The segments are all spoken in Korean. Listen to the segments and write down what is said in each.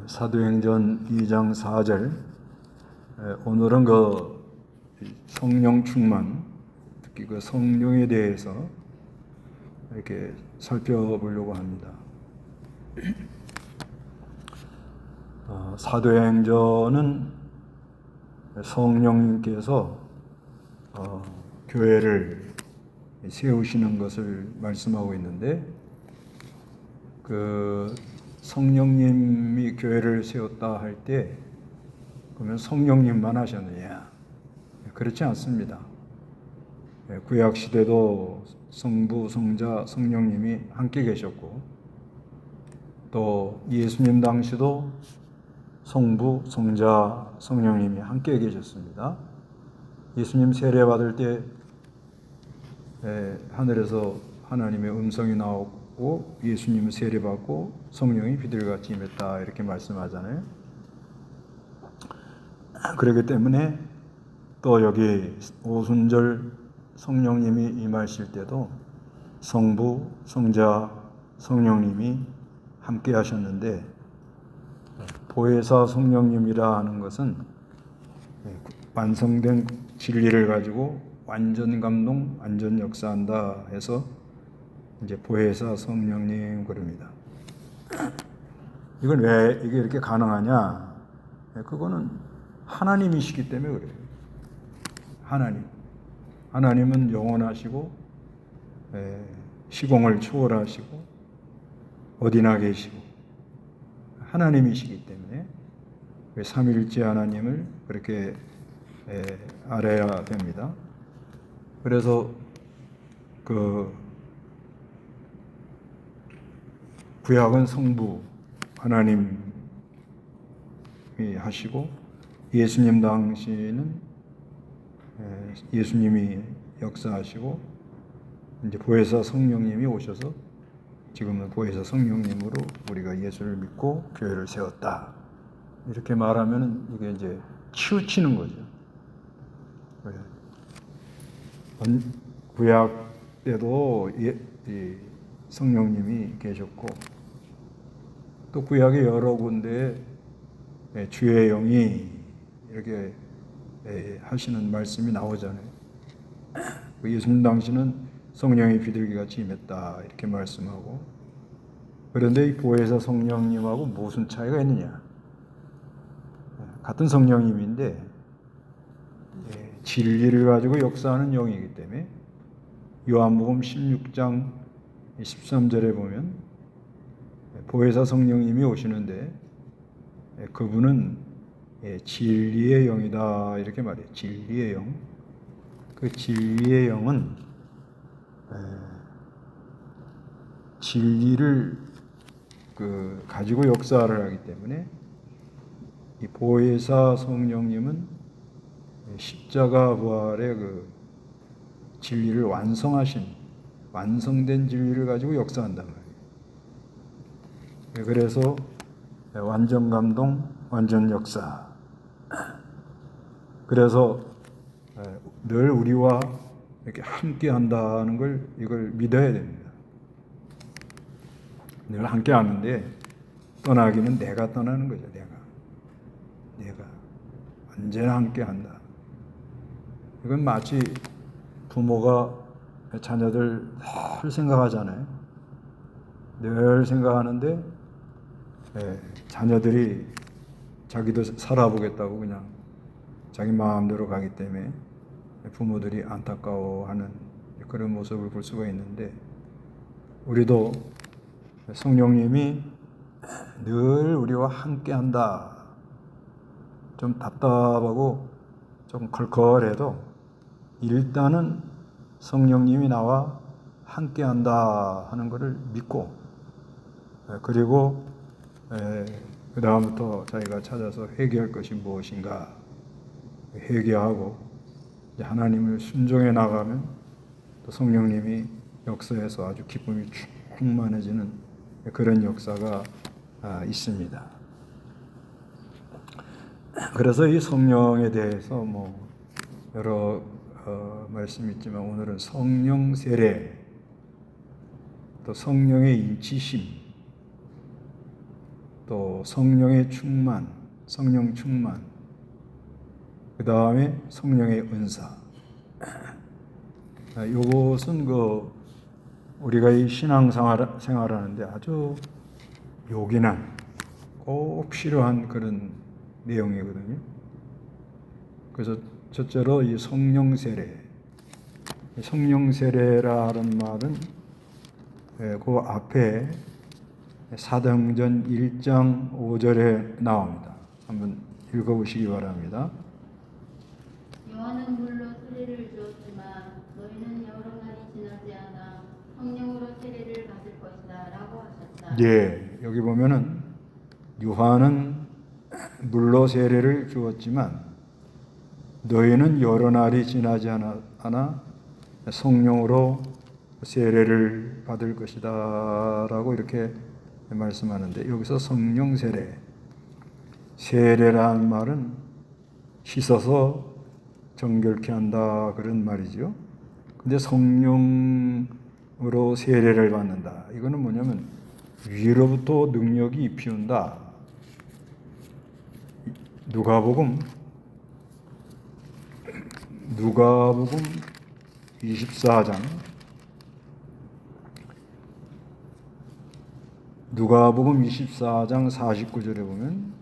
사도행전 2장 4절. 오늘은 그 성령 충만, 특히 그 성령에 대해서 이렇게 살펴보려고 합니다. 사도행전은 성령님께서 교회를 세우시는 것을 말씀하고 있는데, 그 성령님이 교회를 세웠다 할 때 그러면 성령님만 하셨느냐? 그렇지 않습니다. 구약 시대도 성부, 성자, 성령님이 함께 계셨고, 또 예수님 당시도 성부, 성자, 성령님이 함께 계셨습니다. 예수님 세례 받을 때 하늘에서 하나님의 음성이 나오고 예수님은 세례 받고 성령이 비둘기같이 임했다, 이렇게 말씀하잖아요. 그렇기 때문에 또 여기 오순절 성령님이 임하실 때도 성부, 성자, 성령님이 함께 하셨는데, 보혜사 성령님이라 하는 것은 완성된 진리를 가지고 완전 감동, 완전 역사한다 해서 이제 보혜사 성령님 그럽니다. 이건 왜 이게 이렇게 가능하냐? 그거는 하나님이시기 때문에 그래요. 하나님은 영원하시고 시공을 초월하시고 어디나 계시고 하나님이시기 때문에 삼위일체 하나님을 그렇게 알아야 됩니다. 그래서 그 구약은 성부 하나님이 하시고, 예수님 당시는 예수님이 역사하시고, 이제 보혜사 성령님이 오셔서 지금은 보혜사 성령님으로 우리가 예수를 믿고 교회를 세웠다, 이렇게 말하면 이게 이제 치우치는 거죠. 구약 때도 성령님이 계셨고, 또 구약의 여러 군데에 주의 영이 이렇게 하시는 말씀이 나오잖아요. 예수님 당시는 성령이 비둘기같이 임했다, 이렇게 말씀하고, 그런데 이 보혜사 성령님하고 무슨 차이가 있느냐? 같은 성령님인데 진리를 가지고 역사하는 영이기 때문에 요한복음 16장 13절에 보면 보혜사 성령님이 오시는데 그분은 진리의 영이다, 이렇게 말해요. 진리의 영. 그 진리의 영은 진리를 가지고 역사를 하기 때문에 이 보혜사 성령님은 십자가 부활의 그 진리를 완성된 진리를 가지고 역사한단 말이에요. 그래서 완전 감동, 완전 역사. 그래서 늘 우리와 이렇게 함께 한다는 걸, 이걸 믿어야 됩니다. 늘 함께 하는데 떠나기는 내가 떠나는 거죠. 내가 언제나 함께 한다. 이건 마치 부모가 자녀들 늘 생각하잖아요. 늘 생각하는데 자녀들이 자기도 살아보겠다고 그냥 자기 마음대로 가기 때문에 부모들이 안타까워하는 그런 모습을 볼 수가 있는데, 우리도 성령님이 늘 우리와 함께한다. 좀 답답하고 좀 걸걸해도 일단은 성령님이 나와 함께한다 하는 것을 믿고, 그리고 그 다음부터 자기가 찾아서 회개할 것이 무엇인가 회개하고 하나님을 순종해 나가면 또 성령님이 역사에서 아주 기쁨이 충만해지는 그런 역사가 있습니다. 그래서 이 성령에 대해서 여러 말씀이 있지만, 오늘은 성령 세례, 또 성령의 인치심, 또 성령의 충만, 성령 충만, 그 다음에 성령의 은사. 이것은 우리가 이 신앙생활하는데 아주 요긴한 꼭 필요한 그런 내용이거든요. 그래서 첫째로 이 성령 세례. 성령 세례라는 말은 그 앞에 사도행전 1장 5절에 나옵니다. 한번 읽어보시기 바랍니다. 요한은 물로 세례를 주었지만 너희는 여러 날이 지나지 않아 성령으로 세례를 받을 것이다 라고 하셨다. 예, 여기 보면은 요한은 물로 세례를 주었지만 너희는 여러 날이 지나지 않아 성령으로 세례를 받을 것이다 라고 이렇게 말씀하는데, 여기서 성령 세례, 세례라는 말은 씻어서 정결케 한다 그런 말이죠. 근데 성령으로 세례를 받는다, 이거는 뭐냐면 위로부터 능력이 입히운다. 누가복음 24장, 누가복음 24장 49절에 보면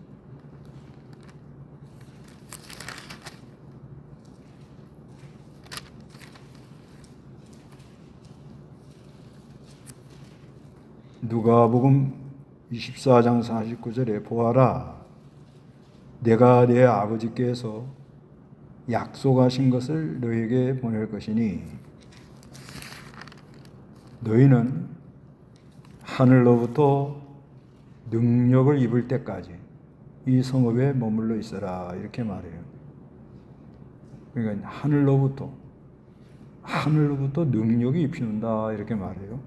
누가복음 24장 49절에 보아라, 내가 내 아버지께서 약속하신 것을 너희에게 보낼 것이니 너희는 하늘로부터 능력을 입을 때까지 이 성읍에 머물러 있어라, 이렇게 말해요. 그러니까 하늘로부터 능력이 입히는다, 이렇게 말해요.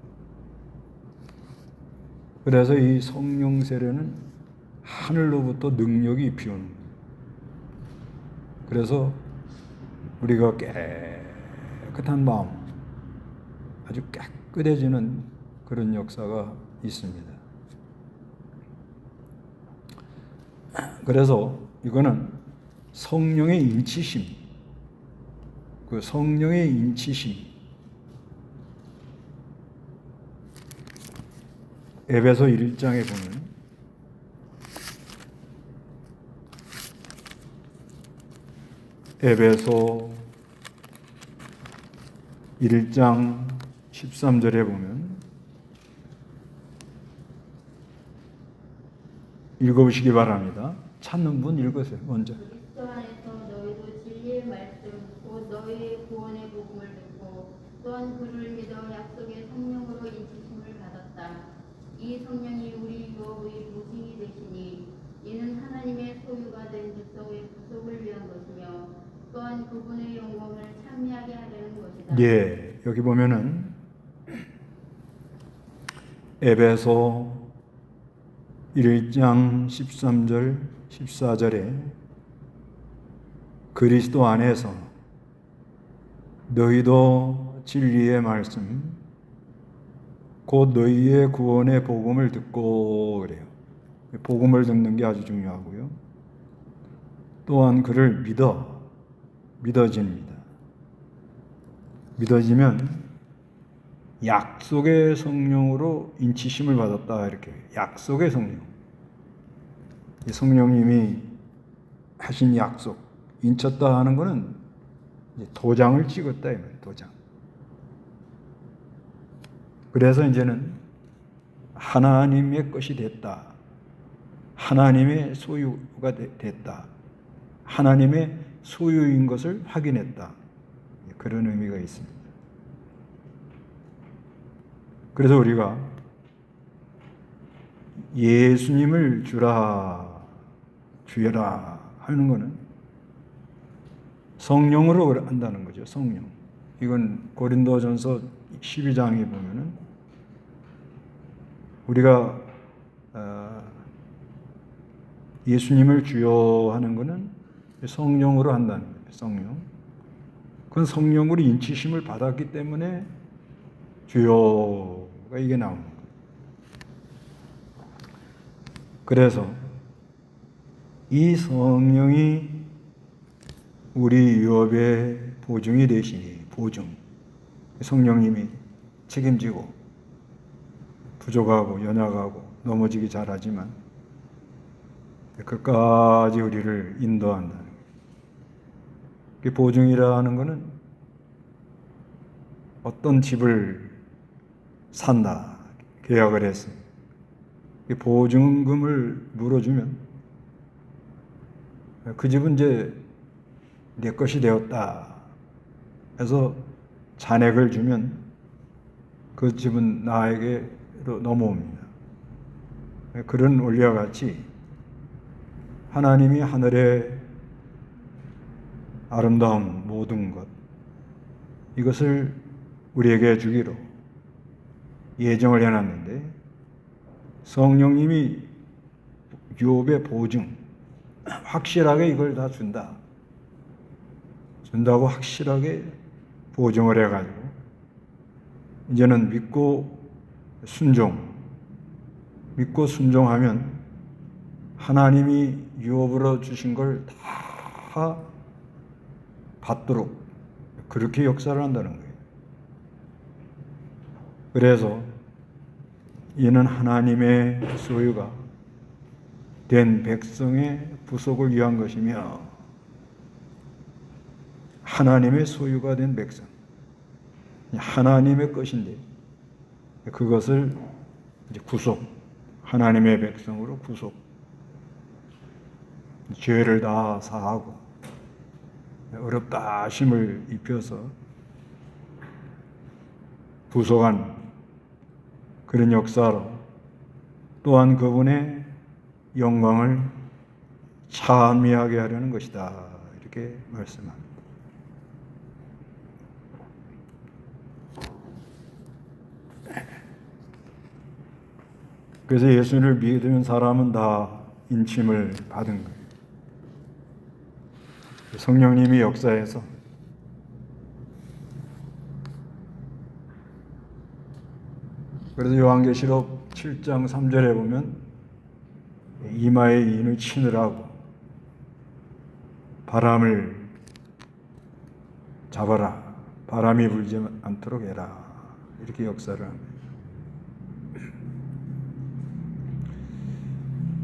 그래서 이 성령 세례는 하늘로부터 능력이 입히는, 그래서 우리가 깨끗한 마음, 아주 깨끗해지는 그런 역사가 있습니다. 그래서 이거는 성령의 인치심, 그 성령의 인치심, 에베소 1장에 보면 에베소 1장 13절에 보면 읽어보시기 바랍니다. 찾는 분 읽으세요. 먼저. 그리스도 안에서 너희도 진리의 말씀 곧 너희의 구원의 복음을 듣고 또한 그를 믿어 약속의 성령으로 인치심을 받았다. 이 성령이 우리 유업의 보증이 되시니 이는 하나님의 소유가 된 백성의 구속을 위한 것이며 또한 그분의 영광을 찬미하게 하려는 것이다. 예, 여기 보면은 에베소 1장 13절 14절에 그리스도 안에서 너희도 진리의 말씀 곧 너희의 구원의 복음을 듣고, 그래요. 복음을 듣는 게 아주 중요하고요. 또한 그를 믿어집니다. 믿어지면 약속의 성령으로 인치심을 받았다, 이렇게. 약속의 성령. 이 성령님이 하신 약속, 인쳤다 하는 것은 이제 도장을 찍었다 이 말이에요. 도장. 그래서 이제는 하나님의 것이 됐다. 하나님의 소유가 됐다. 하나님의 소유인 것을 확인했다. 그런 의미가 있습니다. 그래서 우리가 예수님을 주여라 하는 것은 성령으로 한다는 거죠. 성령. 이건 고린도전서 12장에 보면은 우리가 예수님을 주여 하는 것은 성령으로 한다는 거예요. 성령. 그건 성령으로 인치심을 받았기 때문에 주여가 이게 나오는 거예요. 그래서 이 성령이 우리 유업의 보증이 되시니, 보증. 성령님이 책임지고 부족하고 연약하고 넘어지기 잘하지만 끝까지 우리를 인도한다는 거예요. 보증이라는 것은 어떤 집을 산다, 계약을 했어요. 보증금을 물어주면 그 집은 이제 내 것이 되었다 해서 잔액을 주면 그 집은 나에게로 넘어옵니다. 그런 원리와 같이 하나님이 하늘의 아름다운 모든 것, 이것을 우리에게 주기로 예정을 해놨는데, 성령님이 유업의 보증, 확실하게 이걸 다 준다고 확실하게 보증을 해가지고 이제는 믿고 순종하면 하나님이 유업으로 주신 걸 다 받도록 그렇게 역사를 한다는 거예요. 그래서 이는 하나님의 소유가 된 백성의 부속을 위한 것이며, 하나님의 소유가 된 백성, 하나님의 것인데 그것을 이제 구속, 하나님의 백성으로 구속, 죄를 다 사하고 어렵다 하심을 입혀서 구속한 그런 역사로, 또한 그분의 영광을 찬미하게 하려는 것이다, 이렇게 말씀합니다. 그래서 예수를 믿은 사람은 다 인침을 받은 거예요. 성령님이 역사해서 그래서 요한계시록 7장 3절에 보면 이마에 인을 치느라고 바람을 잡아라, 바람이 불지 않도록 해라, 이렇게 역사를 합니다.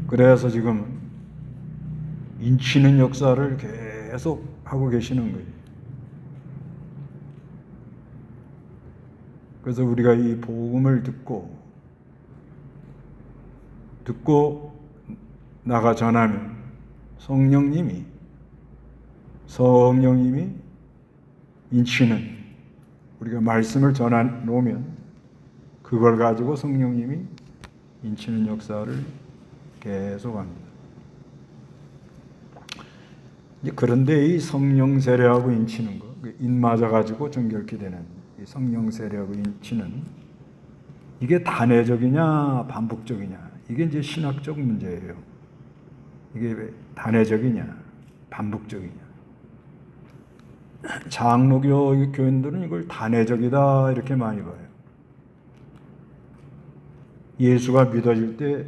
그래서 지금 인치는 역사를 계속 하고 계시는 거예요. 그래서 우리가 이 복음을 듣고 나가 전하면 성령님이 인치는, 우리가 말씀을 전해 놓으면 그걸 가지고 성령님이 인치는 역사를 계속합니다. 그런데 이 성령 세례하고 인치는 거, 인 맞아 가지고 정결케 되는 이 성령 세례하고 인치는, 이게 단회적이냐 반복적이냐, 이게 이제 신학적 문제예요. 이게 단회적이냐 반복적이냐. 장로교 교인들은 이걸 단회적이다 이렇게 많이 봐요. 예수가 믿어질 때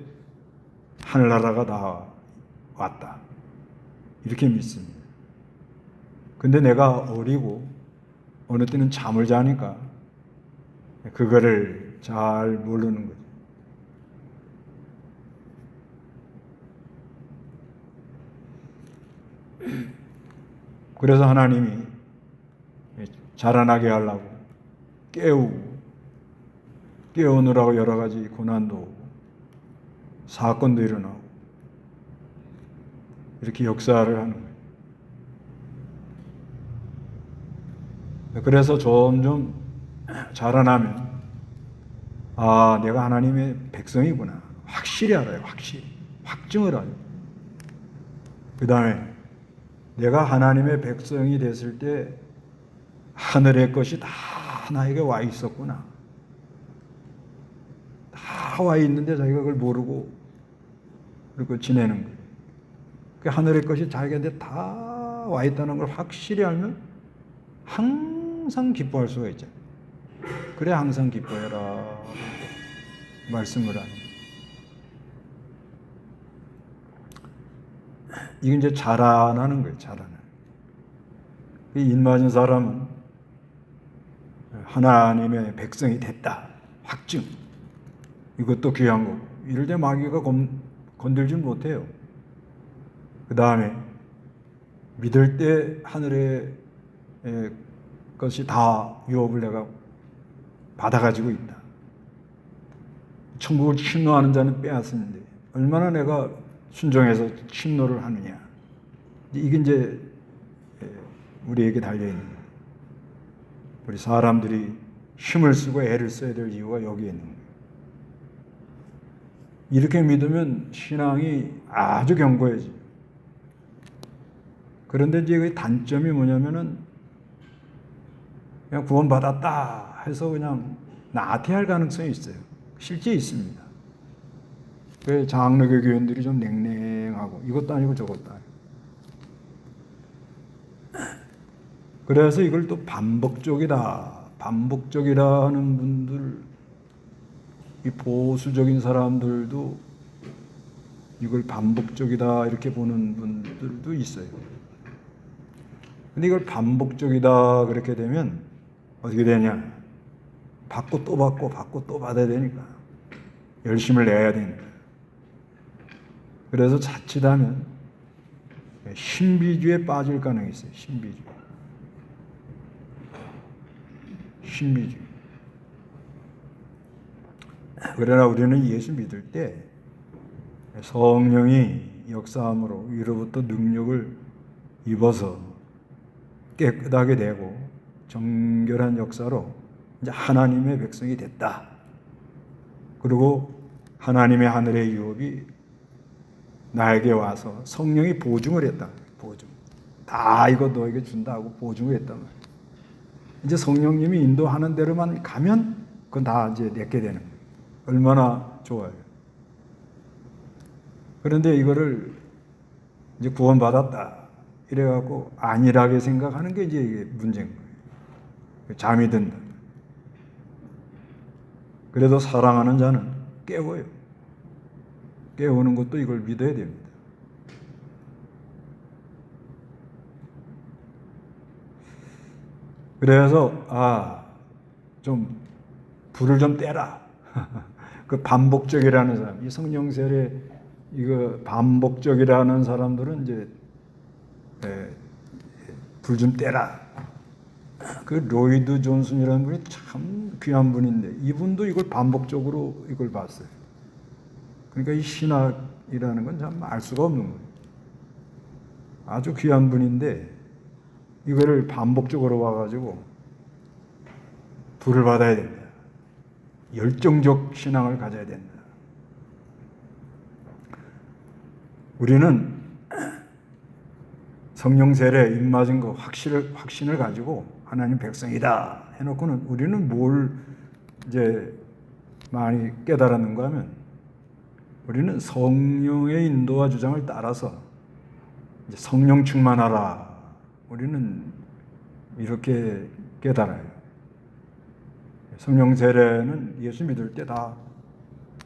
하늘나라가 다 왔다, 이렇게 믿습니다. 근데 내가 어리고 어느 때는 잠을 자니까 그거를 잘 모르는 거죠. 그래서 하나님이 자라나게 하려고 깨우느라고 여러 가지 고난도 오고 사건도 일어나고 이렇게 역사를 하는 거예요. 그래서 점점 자라나면 내가 하나님의 백성이구나 확실히 알아요. 확증을 알아요. 그 다음에 내가 하나님의 백성이 됐을 때 하늘의 것이 다 나에게 와 있었구나. 다 와 있는데 자기가 그걸 모르고 그렇게 지내는 거예요. 그 하늘의 것이 자기한테 다 와 있다는 걸 확실히 알면 항상 기뻐할 수가 있잖아요. 그래 항상 기뻐해라 말씀을 하는 거예요. 이게 이제 자라나는 거예요. 자라나. 인 맞은 사람은 하나님의 백성이 됐다. 확증. 이것도 귀한 거고. 이럴 때 마귀가 건들지 못해요. 그 다음에 믿을 때 하늘의 것이 다 유업을 내가 받아가지고 있다. 천국을 침노하는 자는 빼앗았는데 얼마나 내가 순종해서 침노를 하느냐. 이게 이제 우리에게 달려있는 거예요. 우리 사람들이 힘을 쓰고 애를 써야 될 이유가 여기에 있는 거예요. 이렇게 믿으면 신앙이 아주 견고해져요. 그런데 이제 그 단점이 뭐냐면은 그냥 구원받았다 해서 그냥 나태할 가능성이 있어요. 실제 있습니다. 그 장로교 교인들이 좀 냉랭하고 이것도 아니고 저것도 아니고. 그래서 이걸 또 반복적이라는 분들, 이 보수적인 사람들도 이걸 반복적이다 이렇게 보는 분들도 있어요. 근데 이걸 반복적이다 그렇게 되면 어떻게 되냐? 받고 또 받고 받고 또 받아야 되니까 열심을 내야 되니까. 그래서 자칫하면 신비주의에 빠질 가능성이 있어요. 신비주의. 그러나 우리는 예수 믿을 때 성령이 역사함으로 위로부터 능력을 입어서 깨끗하게 되고 정결한 역사로 이제 하나님의 백성이 됐다. 그리고 하나님의 하늘의 유업이 나에게 와서 성령이 보증을 했다. 보증. 다 이거 너에게 준다고 보증을 했단 말이야. 이제 성령님이 인도하는 대로만 가면 그건 다 이제 내게 되는 거예요. 얼마나 좋아요. 그런데 이거를 이제 구원받았다 이래갖고 안일하게 생각하는 게 이제 이게 문제인 거예요. 잠이 든다. 그래도 사랑하는 자는 깨워요. 깨우는 것도 이걸 믿어야 됩니다. 그래서 좀 불을 좀 떼라. 그 반복적이라는 사람, 이 성령 세례 이거 반복적이라는 사람들은 이제 불 좀 떼라. 그 로이드 존슨이라는 분이 참 귀한 분인데 이분도 이걸 반복적으로 이걸 봤어요. 그러니까 이 신학이라는 건 참 알 수가 없는 거예요. 아주 귀한 분인데 이거를 반복적으로 와가지고 불을 받아야 된다. 열정적 신앙을 가져야 된다. 우리는 성령 세례 입맞은 거 확신을 가지고 하나님 백성이다 해놓고는 우리는 뭘 이제 많이 깨달았는가 하면 우리는 성령의 인도와 주장을 따라서 이제 성령 충만하라. 우리는 이렇게 깨달아요. 성령 세례는 예수 믿을 때 다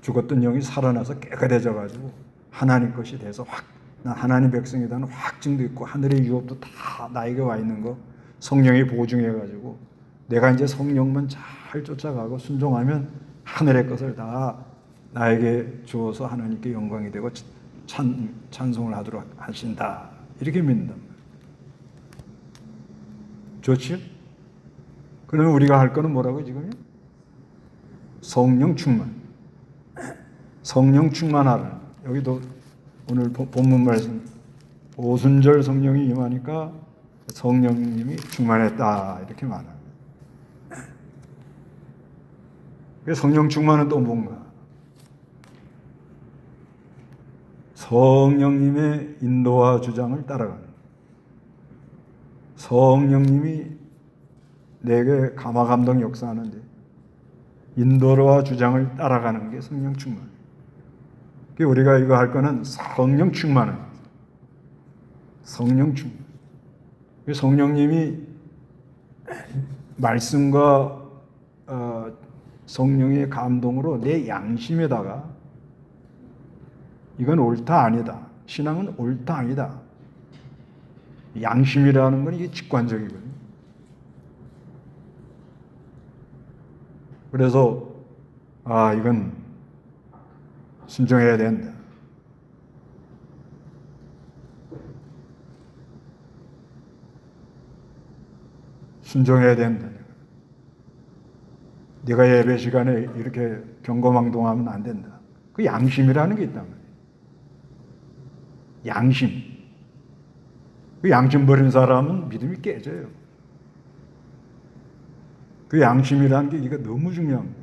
죽었던 영이 살아나서 깨끗해져 가지고 하나님 것이 돼서 나 하나님 백성이라는 확증도 있고 하늘의 유업도 다 나에게 와 있는 거 성령이 보증해 가지고 내가 이제 성령만 잘 쫓아가고 순종하면 하늘의 것을 다 나에게 주어서 하나님께 영광이 되고 찬송을 하도록 하신다. 이렇게 믿는다. 좋죠? 그러면 우리가 할 거는 뭐라고 지금요? 성령 충만. 성령 충만하라. 여기도 오늘 본문 말씀 오순절 성령이 임하니까 성령님이 충만했다 이렇게 말합니다. 성령 충만은 또 뭔가? 성령님의 인도와 주장을 따라가는 성령님이 내게 감화감동 역사하는데 인도와 주장을 따라가는 게 성령 충만. 우리가 이거 할 거는 성령 충만은 성령 충만. 성령님이 말씀과 성령의 감동으로 내 양심에다가 이건 옳다 아니다 신앙은 옳다 아니다. 양심이라는 건 이게 직관적이거든요. 그래서 이건 순종해야 된다. 순종해야 된다. 네가 예배 시간에 이렇게 경거망동하면 안 된다. 그 양심이라는 게 있단 말이에요. 양심. 그 양심 버린 사람은 믿음이 깨져요. 그 양심이라는 게 이거 너무 중요한 거예요.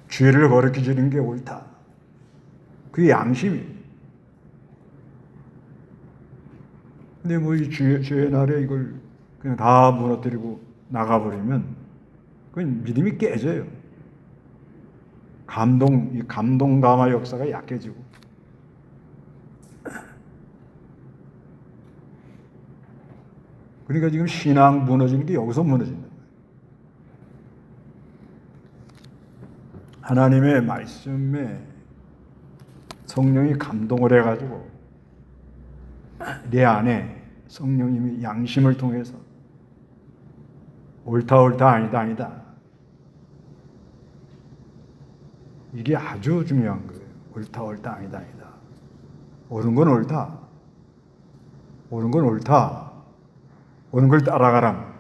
죄를 거룩히 지는 게 옳다. 그게 양심이에요. 근데 뭐 이 죄의 날에 이걸 그냥 다 무너뜨리고 나가버리면 그건 믿음이 깨져요. 이 감동 감화 역사가 약해지고. 그러니까 지금 신앙 무너지는 게 여기서 무너진다. 하나님의 말씀에 성령이 감동을 해가지고 내 안에 성령님이 양심을 통해서 옳다 옳다 아니다 아니다. 이게 아주 중요한 거예요. 옳다 옳다 아니다 아니다. 옳은 건 옳다. 옳은 건 옳다. 옳은 걸 따라가라.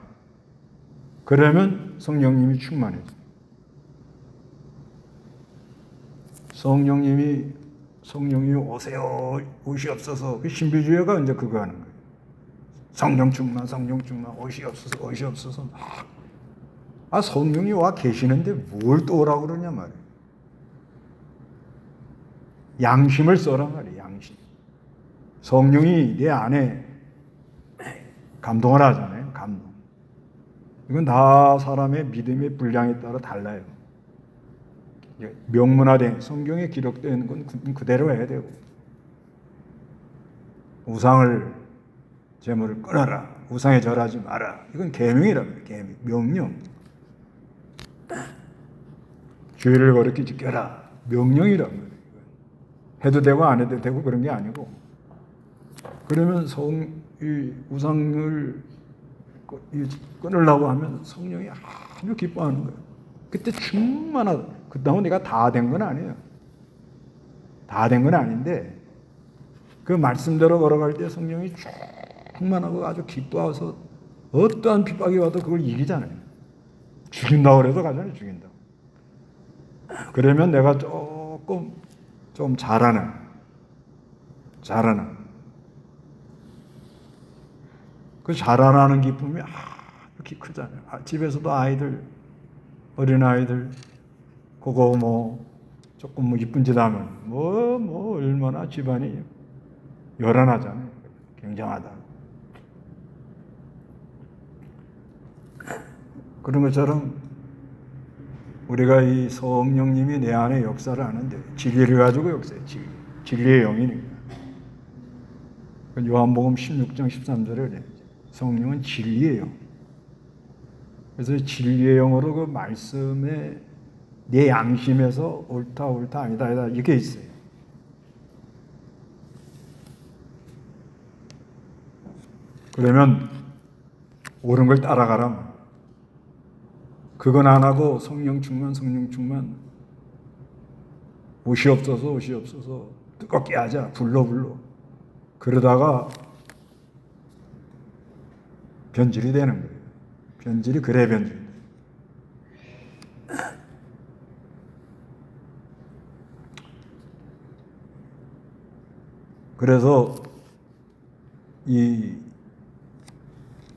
그러면 성령님이 충만해져. 성령님이 오세요, 오시옵소서. 그 신비주의가 이제 그거 하는 거예요. 성령 충만, 오시옵소서, 오시옵소서. 성령이 와 계시는데 뭘 또 오라고 그러냐 말이에요. 양심을 써라 말이에요, 양심. 성령이 내 안에 감동을 하잖아요, 감동. 이건 다 사람의 믿음의 분량에 따라 달라요. 명문화된 성경에 기록된 건 그대로 해야 되고, 우상을 제물을 끊어라, 우상에 절하지 마라. 이건 계명이라고 해요. 계명, 명령. 죄를 거룩히 지켜라, 명령이라고 해요. 해도 되고 안 해도 되고 그런 게 아니고. 그러면 이 우상을 끊으려고 하면 성령이 아주 기뻐하는 거예요. 그때 충만하다. 그다음에 내가 다 된 건 아니에요. 다 된 건 아닌데 그 말씀대로 걸어갈 때 성령이 충만하고 아주 기뻐해서 어떠한 핍박이 와도 그걸 이기잖아요. 죽인다고 그래도 가잖아요. 죽인다고. 그러면 내가 좀 잘하는 그 자라나는 기쁨이 이렇게 크잖아요. 집에서도 어린 아이들 그거 조금 이쁜 짓 하면 얼마나 집안이 요란하잖아요. 굉장하다. 그런 것처럼 우리가 이 성령님이 내 안에 역사를 하는데 진리를 가지고 역사해. 진리의 영이니까. 요한복음 16장 13절에 성령은 진리예요. 그래서 진리의 영으로 그 말씀에 내 양심에서 옳다 아니다 이렇게 있어요. 그러면 옳은 걸 따라가라. 그건 안 하고 성령 충만 오시옵소서 뜨겁게 하자 불러 그러다가 변질이 되는 거예요. 변질이 변질. 그래서 이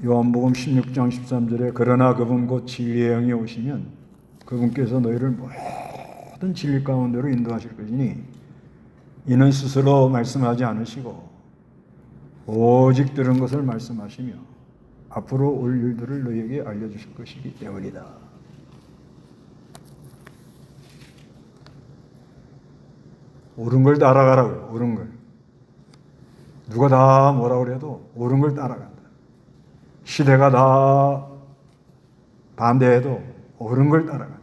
요한복음 16장 13절에 그러나 그분 곧 진리의 영이 오시면 그분께서 너희를 모든 진리 가운데로 인도하실 것이니 이는 스스로 말씀하지 않으시고 오직 들은 것을 말씀하시며 앞으로 올 일들을 너희에게 알려주실 것이기 때문이다. 옳은 걸 따라가라고요. 옳은 걸. 누가 다 뭐라고 그래도 옳은 걸 따라간다. 시대가 다 반대해도 옳은 걸 따라간다.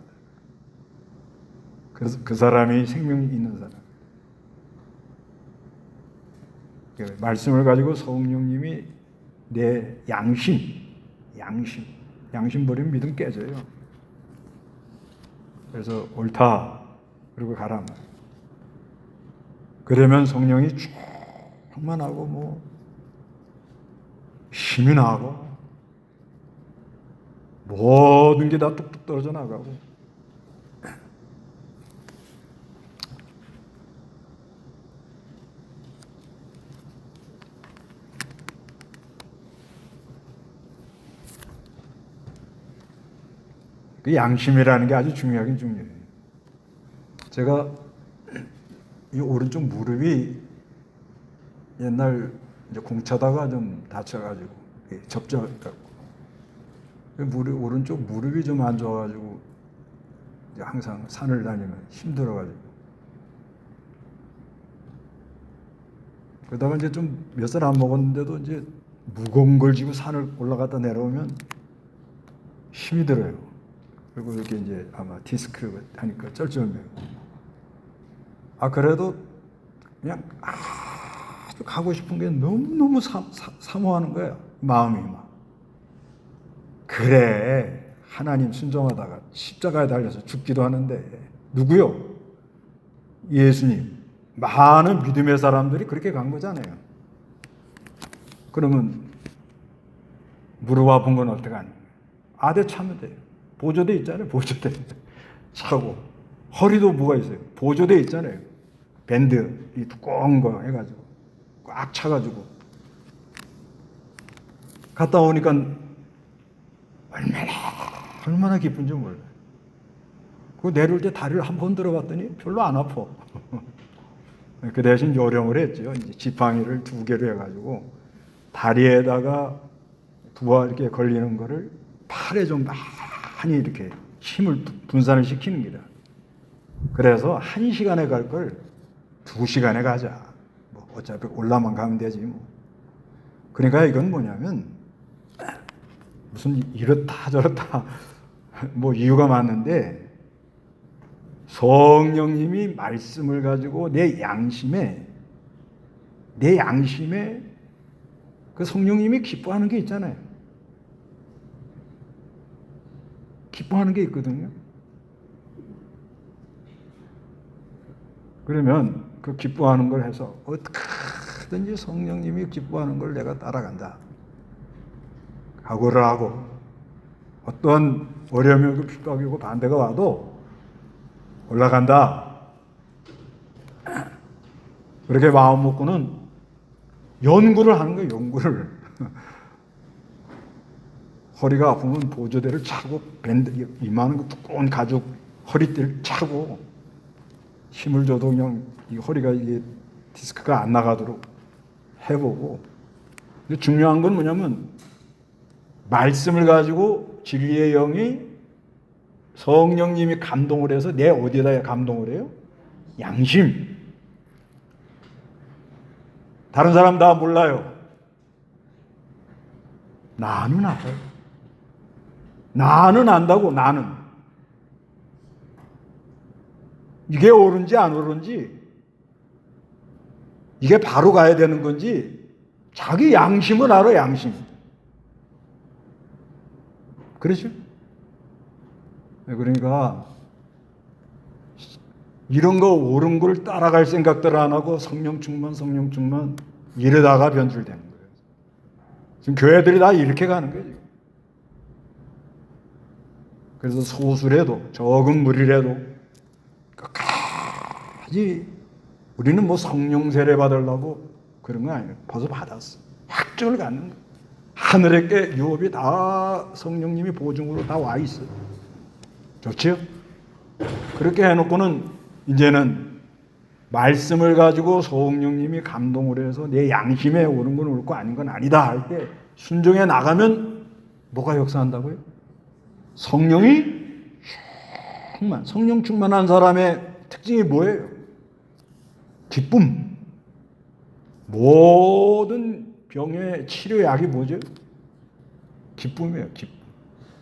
그래서 그 사람이 생명이 있는 사람. 그 말씀을 가지고 성령님이 내 양심 버리면 믿음 깨져요. 그래서 옳다 그리고 가라. 그러면 성령이 충만하고 뭐 힘이 나고 모든 게 다 뚝뚝 떨어져 나가고. 그 양심이라는 게 아주 중요하긴 중요해요. 제가 이 오른쪽 무릎이 옛날 이제 공차다가 좀 다쳐가지고 접져갖고 오른쪽 무릎이 좀 안 좋아가지고 이제 항상 산을 다니면 힘들어가지고 그러다가 이제 좀 몇 살 안 먹었는데도 이제 무거운 걸 지고 산을 올라갔다 내려오면 힘이 들어요. 그리고 이렇게 이제 아마 디스크 하니까 쩔쩔매고. 그래도 그냥 아주 가고 싶은 게 너무너무 사모하는 거예요. 마음이 막. 그래, 하나님 순종하다가 십자가에 달려서 죽기도 하는데 누구요? 예수님. 많은 믿음의 사람들이 그렇게 간 거잖아요. 그러면 무릎 아픈 건 어떻게 하냐? 아대 차면 돼요. 보조대 있잖아요. 보조대 차고. 허리도 뭐가 있어요? 보조대 있잖아요. 밴드 이 두꺼운 거 해가지고 꽉 차가지고 갔다 오니까 얼마나 기쁜지 몰라요. 그 내려올 때 다리를 한 번 들어봤더니 별로 안 아파. 그 대신 요령을 했죠. 이제 지팡이를 2개로 해가지고 다리에다가 부하 이렇게 걸리는 거를 팔에 좀 많이 이렇게 힘을 분산을 시키는 거다. 그래서 1시간에 갈 걸 2시간에 가자. 뭐 어차피 올라만 가면 되지 뭐. 그러니까 이건 뭐냐면 무슨 이렇다 저렇다 뭐 이유가 많은데 성령님이 말씀을 가지고 내 양심에 그 성령님이 기뻐하는 게 있잖아요. 기뻐하는 게 있거든요. 그러면 그 기뻐하는 걸 해서 어떻게든지 성령님이 기뻐하는 걸 내가 따라간다. 각오를 하고 어떤 어려움이고 핍박이고 반대가 와도 올라간다. 그렇게 마음 먹고는 연구를 하는 거예요. 연구를. 허리가 아프면 보조대를 차고 밴드 이만한 거 두꺼운 가죽 허리띠를 차고 힘을 줘도 그냥 이 허리가 이게 디스크가 안 나가도록 해보고. 근데 중요한 건 뭐냐면 말씀을 가지고 진리의 영이 성령님이 감동을 해서 내 어디에다 감동을 해요? 양심. 다른 사람 다 몰라요. 나는 알아요. 나는 안다고. 나는 이게 옳은지 안 옳은지 이게 바로 가야 되는 건지 자기 양심은 알아. 양심. 그렇죠? 그러니까 이런 거 옳은 걸 따라갈 생각들 안 하고 성령 충만 이러다가 변질되는 거예요. 지금 교회들이 다 이렇게 가는 거예요. 그래서 소수라도 적은 무리라도 끝까지 우리는 뭐 성령 세례 받으려고 그런 거 아니에요. 벌써 받았어. 확증을 갖는 거예요. 하늘의 유업이 다 성령님이 보증으로 다 와 있어요. 좋지요? 그렇게 해놓고는 이제는 말씀을 가지고 성령님이 감동을 해서 내 양심에 오는 건 옳고 아닌 건 아니다 할 때 순종해 나가면 뭐가 역사한다고요? 성령이 성령 충만한 사람의 특징이 뭐예요? 기쁨. 모든 병의 치료약이 뭐죠? 기쁨이에요. 기쁨.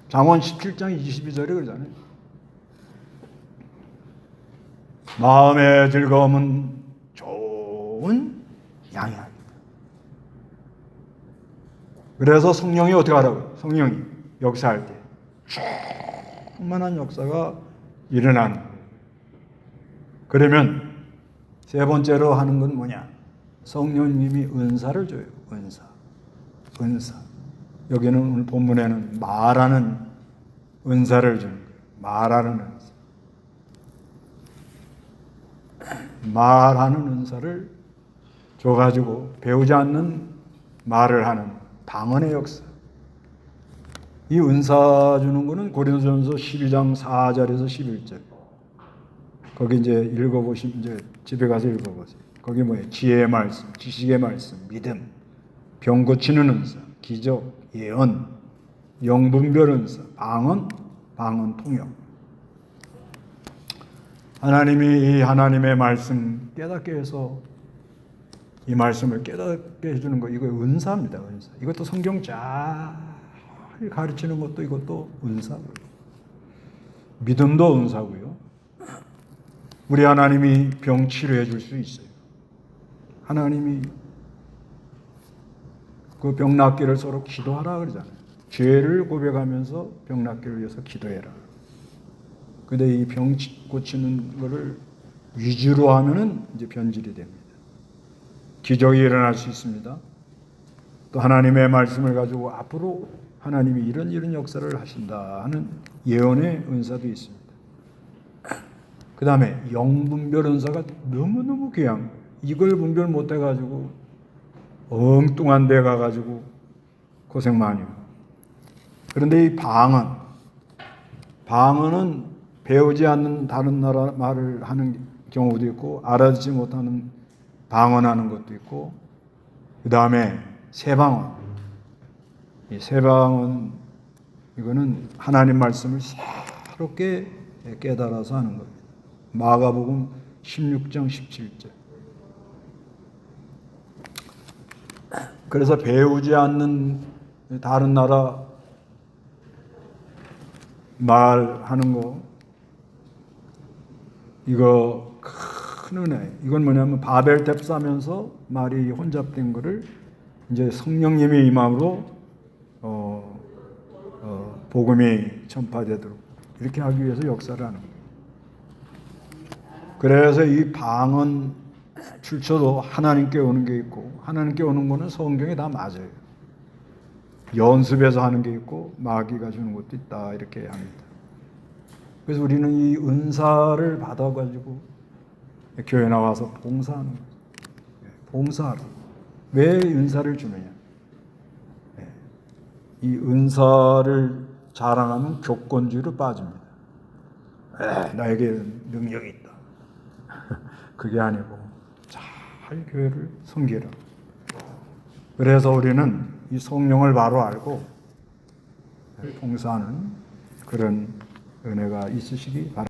잠언 17장 22절에 그러잖아요. 마음의 즐거움은 좋은 양이야. 그래서 성령이 어떻게 하라고? 성령이 역사할 때 충만한 역사가 일어나는 거예요. 그러면 세 번째로 하는 건 뭐냐? 성령님이 은사를 줘요. 은사. 여기는 오늘 본문에는 말하는 은사를 주는 거예요. 말하는 은사. 말하는 은사를 줘가지고 배우지 않는 말을 하는 방언의 역사. 이 은사 주는 거는 고린도전서 12장 4절에서 11절. 거기 이제 읽어보시면 이제 집에 가서 읽어보세요. 거기 뭐예요? 지혜의 말씀, 지식의 말씀, 믿음, 병 고치는 은사, 기적, 예언, 영분별 은사, 방언 통역. 하나님이 이 하나님의 말씀 깨닫게 해서 이 말씀을 깨닫게 해주는 거, 이거 은사입니다. 은사. 이것도 성경 잘 가르치는 것도 이것도 은사고요. 믿음도 은사고요. 우리 하나님이 병 치료해 줄 수 있어요. 하나님이 그 병 낫기를 서로 기도하라 그러잖아요. 죄를 고백하면서 병 낫기를 위해서 기도해라. 근데 이 병 고치는 거를 위주로 하면은 이제 변질이 됩니다. 기적이 일어날 수 있습니다. 또 하나님의 말씀을 가지고 앞으로 하나님이 이런 역사를 하신다 하는 예언의 은사도 있습니다. 그 다음에 영분별 은사가 너무너무 귀한, 이걸 분별 못해가지고 엉뚱한 데 가가지고 고생 많이 해요. 그런데 이 방언은 배우지 않는 다른 나라 말을 하는 경우도 있고 알아듣지 못하는 방언하는 것도 있고, 그 다음에 세방언. 이 세방언 이거는 하나님 말씀을 새롭게 깨달아서 하는 겁니다. 마가복음 16장 17절. 그래서 배우지 않는 다른 나라 말하는 거, 이거 큰 은혜. 이건 뭐냐면 바벨탑 싸면서 말이 혼잡된 거를 이제 성령님의 임함으로 복음이 전파되도록 이렇게 하기 위해서 역사를 하는 거예요. 그래서 이 방언 출처도 하나님께 오는 게 있고, 하나님께 오는 거는 성경에 다 맞아요. 연습해서 하는 게 있고 마귀가 주는 것도 있다 이렇게 합니다. 그래서 우리는 이 은사를 받아가지고 교회 나와서 봉사하는 거죠. 봉사하라. 왜 은사를 주느냐? 이 은사를 자랑하면 교권주의로 빠집니다. 나에게 능력이 있다. 그게 아니고 잘 교회를 섬기라. 그래서 우리는 이 성령을 바로 알고 봉사하는 그런 은혜가 있으시기 바랍니다.